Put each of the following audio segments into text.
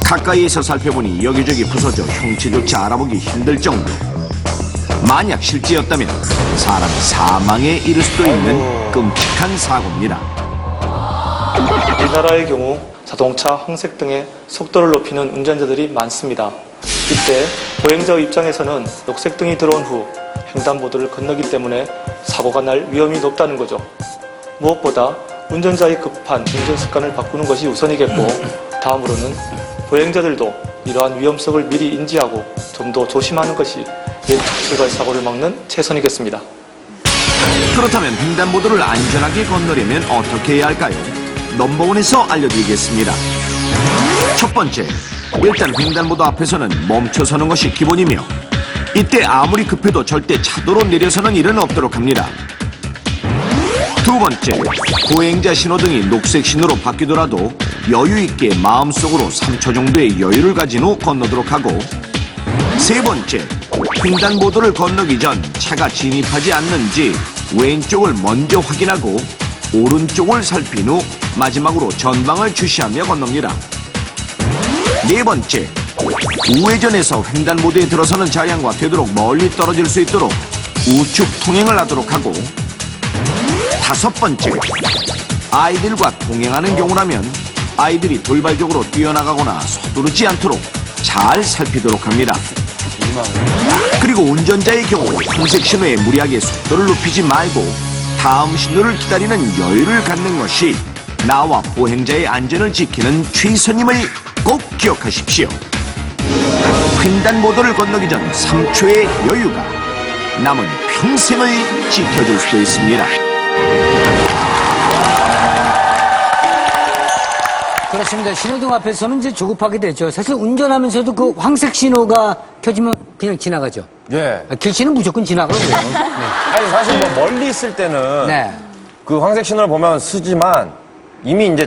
가까이에서 살펴보니 여기저기 부서져 형체조차 알아보기 힘들 정도. 만약 실제였다면 사람이 사망에 이를 수도 있는 끔찍한 사고입니다. 우리나라의 경우 자동차, 황색 등의 속도를 높이는 운전자들이 많습니다. 이때 보행자 입장에서는 녹색 등이 들어온 후 횡단보도를 건너기 때문에 사고가 날 위험이 높다는 거죠. 무엇보다 운전자의 급한 운전 습관을 바꾸는 것이 우선이겠고, 다음으로는 보행자들도 이러한 위험성을 미리 인지하고 좀 더 조심하는 것이 출발 사고를 막는 최선이겠습니다. 그렇다면 횡단보도를 안전하게 건너려면 어떻게 해야 할까요? 넘버원에서 알려드리겠습니다. 첫 번째, 일단 횡단보도 앞에서는 멈춰서는 것이 기본이며, 이때 아무리 급해도 절대 차도로 내려서는 일은 없도록 합니다. 두 번째, 보행자 신호등이 녹색 신호로 바뀌더라도 여유 있게 마음속으로 3초 정도의 여유를 가진 후 건너도록 하고, 세 번째, 횡단보도를 건너기 전 차가 진입하지 않는지 왼쪽을 먼저 확인하고 오른쪽을 살핀 후 마지막으로 전방을 주시하며 건넙니다. 네 번째, 우회전해서 횡단보도에 들어서는 차량과 되도록 멀리 떨어질 수 있도록 우측 통행을 하도록 하고, 다섯 번째, 아이들과 동행하는 경우라면 아이들이 돌발적으로 뛰어나가거나 서두르지 않도록 잘 살피도록 합니다. 그리고 운전자의 경우 황색 신호에 무리하게 속도를 높이지 말고 다음 신호를 기다리는 여유를 갖는 것이 나와 보행자의 안전을 지키는 최선임을 꼭 기억하십시오. 횡단보도를 건너기 전 3초의 여유가 남은 평생을 지켜줄 수도 있습니다. 그렇습니다. 신호등 앞에서는 이제 조급하게 되죠. 사실 운전하면서도 그 황색 신호가 켜지면 그냥 지나가죠. 예. 길치는 무조건 지나가고요. 네. 아니, 사실 뭐 멀리 있을 때는 네. 그 황색 신호를 보면 쓰지만 이미 이제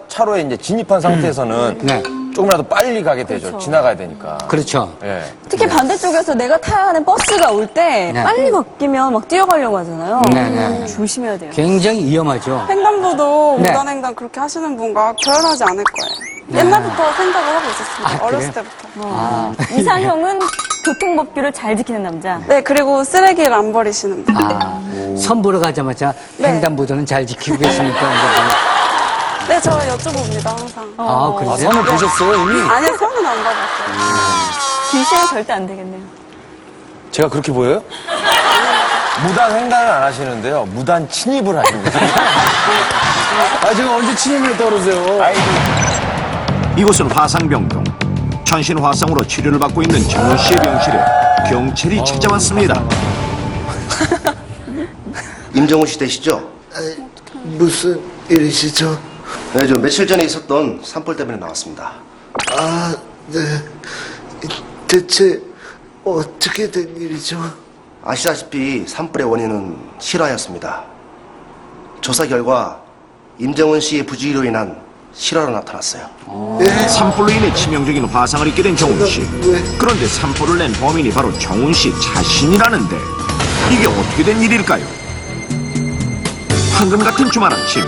차로에 이제 진입한 상태에서는 네. 조금이라도 빨리 가게 되죠. 그렇죠. 지나가야 되니까. 그렇죠. 예. 특히 반대쪽에서 내가 타야 하는 버스가 올 때 네. 빨리 바뀌면 막 뛰어가려고 하잖아요. 네. 조심해야 돼요. 굉장히 위험하죠. 횡단보도 네. 무단횡단 그렇게 하시는 분과 결혼하지 않을 거예요. 옛날부터 생각을 하고 있었습니다. 아, 어렸을 그래요? 때부터. 이상형은 교통법규를 잘 지키는 남자. 네, 그리고 쓰레기를 안 버리시는 분. 선 보러 가자마자 네. 횡단보도는 잘 지키고 계십니까? 네, 저 여쭤봅니다, 항상. 그러세요? 선을 보셨어요, 이미? 아니요, 선은 안 받았어요. 귀신은 절대 안 되겠네요. 제가 그렇게 보여요? 무단 횡단을 안 하시는데요. 무단 침입을 하십니다. 아, 제가 언제 침입을 했다고 그러세요? 이곳은 화상병동. 전신 화상으로 치료를 받고 있는 정훈 씨의 병실에 경찰이 찾아왔습니다. 임정훈 씨 되시죠? 무슨 일이시죠? 네, 저 며칠 전에 있었던 산불 때문에 나왔습니다. 아, 네. 대체 어떻게 된 일이죠? 아시다시피 산불의 원인은 실화였습니다. 조사 결과 임정훈 씨의 부주의로 인한 실화로 나타났어요. 산불로 인해 치명적인 화상을 입게 된 정훈 씨. 왜? 그런데 산불을 낸 범인이 바로 정훈 씨 자신이라는데 이게 어떻게 된 일일까요? 황금 같은 주말 아침,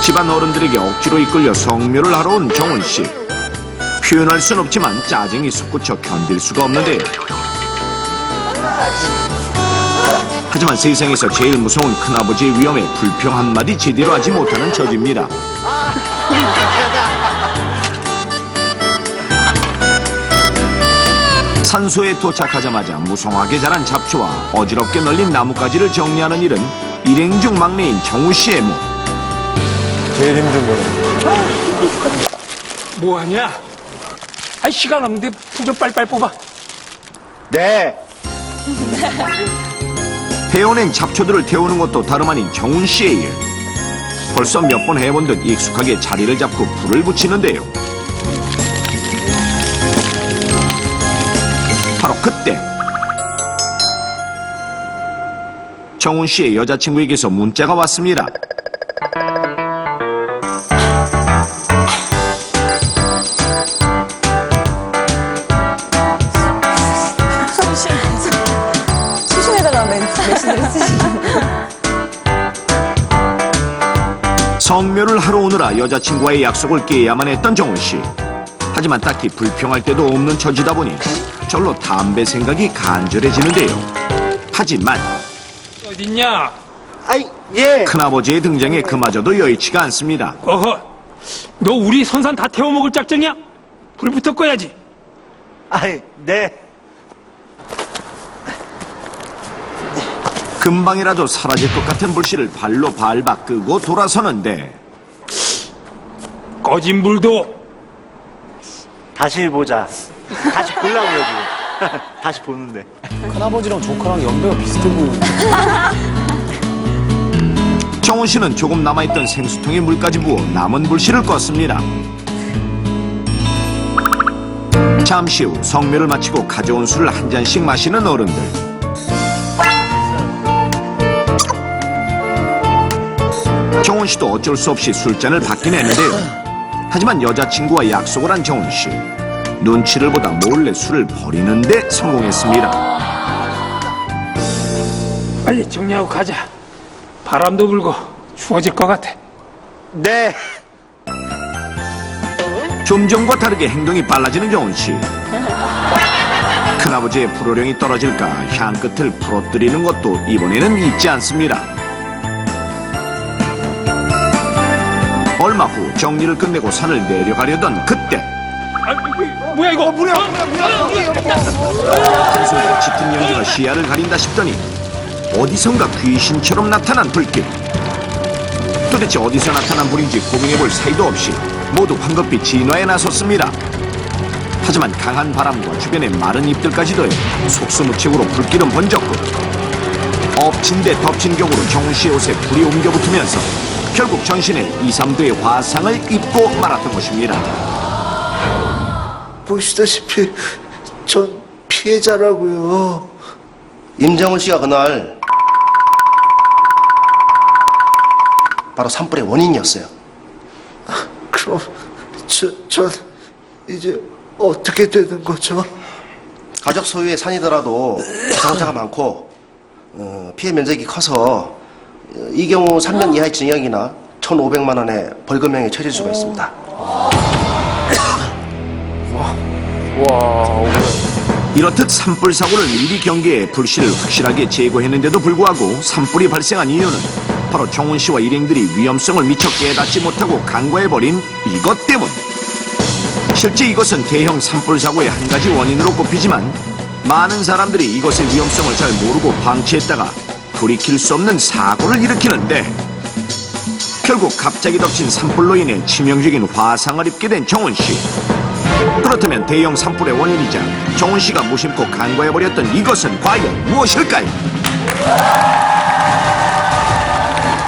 집안 어른들에게 억지로 이끌려 성묘를 하러 온 정훈 씨. 표현할 순 없지만 짜증이 솟구쳐 견딜 수가 없는데요. 하지만 세상에서 제일 무서운 큰아버지의 위험에 불평 한마디 제대로 하지 못하는 처지입니다. 산소에 도착하자마자 무성하게 자란 잡초와 어지럽게 널린 나뭇가지를 정리하는 일은 일행 중 막내인 정우 씨의 몫. 제일 힘든 거는. 뭐하냐? 아이, 시간 없는데 푸 좀 빨리빨리 뽑아. 네. 베어낸 잡초들을 태우는 것도 다름 아닌 정훈 씨의 일. 벌써 몇 번 해본 듯 익숙하게 자리를 잡고 불을 붙이는데요. 바로 그때 정훈 씨의 여자친구에게서 문자가 왔습니다. 수신에다가 메시지를 쓰시는. 성묘를 하러 오느라 여자친구와의 약속을 깨야만 했던 정훈 씨. 하지만 딱히 불평할 데도 없는 처지다 보니 절로 담배 생각이 간절해지는데요. 하지만 어딨냐? 아이, 예. 큰아버지의 등장에 그마저도 여의치가 않습니다. 어허, 너 우리 선산 다 태워먹을 작정이야? 불부터 꺼야지. 아이, 네. 금방이라도 사라질 것 같은 불씨를 발로 밟아 끄고 돌아서는데 꺼진 불도 다시 보자. 다시 보려고요, 지금. 다시 보는데. 큰아버지랑 조카랑 연배가 비슷해 보이는데. 정훈 씨는 조금 남아있던 생수통에 물까지 부어 남은 불씨를 껐습니다. 잠시 후 성묘를 마치고 가져온 술을 한 잔씩 마시는 어른들. 정훈 씨도 어쩔 수 없이 술잔을 받긴 했는데요. 하지만 여자친구와 약속을 한 정훈 씨. 눈치를 보다 몰래 술을 버리는데 성공했습니다. 빨리 정리하고 가자. 바람도 불고 추워질 것 같아. 네. 좀 전과 다르게 행동이 빨라지는 정훈 씨. 큰아버지의 불호령이 떨어질까 향끝을 풀어뜨리는 것도 이번에는 잊지 않습니다. 얼마 후 정리를 끝내고 산을 내려가려던 그때 아, 뭐야 이거? 뭐야? 한순간 짙은 연기가 시야를 가린다 싶더니 어디선가 귀신처럼 나타난 불길. 도대체 어디서 나타난 불인지 고민해볼 사이도 없이 모두 황급히 진화에 나섰습니다. 하지만 강한 바람과 주변의 마른 잎들까지 더해 속수무책으로 불길은 번졌고 엎친 데 덮친 격으로 정훈 씨의 옷에 불이 옮겨붙으면서 결국 전신에 2, 3도의 화상을 입고 말았던 것입니다. 보시다시피, 전 피해자라고요. 임정훈 씨가 그날 바로 산불의 원인이었어요. 그럼, 전 이제 어떻게 되는 거죠? 가족 소유의 산이더라도 자산자가 많고 피해 면적이 커서 이 경우 3년 이하의 징역이나 1,500만 원의 벌금형에 처해질 수가 있습니다. 이렇듯 산불 사고를 미리 경계해 불씨를 확실하게 제거했는데도 불구하고 산불이 발생한 이유는 바로 정훈 씨와 일행들이 위험성을 미처 깨닫지 못하고 간과해버린 이것 때문. 실제 이것은 대형 산불 사고의 한 가지 원인으로 꼽히지만 많은 사람들이 이것의 위험성을 잘 모르고 방치했다가 돌이킬 수 없는 사고를 일으키는데 결국 갑자기 덮친 산불로 인해 치명적인 화상을 입게 된 정훈 씨. 그렇다면 대형 산불의 원인이자 정훈 씨가 무심코 간과해버렸던 이것은 과연 무엇일까요?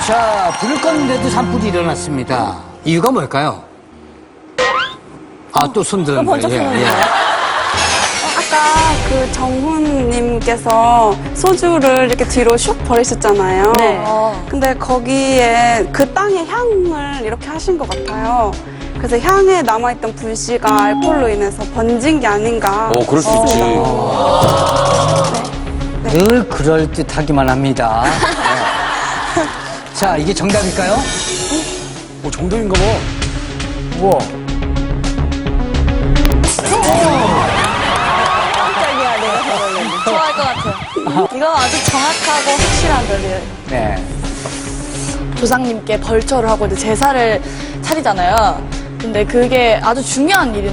자, 불을 껐는데도 산불이 일어났습니다. 이유가 뭘까요? 아, 또 손 드는 번쩍 거예요. 드는 거예요. 아까 그 정훈님께서 소주를 이렇게 뒤로 슉 버리셨잖아요. 네. 근데 거기에 그 땅의 향을 이렇게 하신 것 같아요. 그래서 향에 남아있던 불씨가 알코올로 인해서 번진 게 아닌가. 그럴 수 있지. 늘 그럴듯하기만 합니다. 네. 자, 이게 정답일까요? 정답인가 봐. 우와. 깜짝이야, 내가 저걸로. 좋아할 것 같아요. 이건 아주 정확하고 확실한 거예요. 네. 조상님께 벌초를 하고 이제 제사를 차리잖아요. 근데 그게 아주 중요한 일인데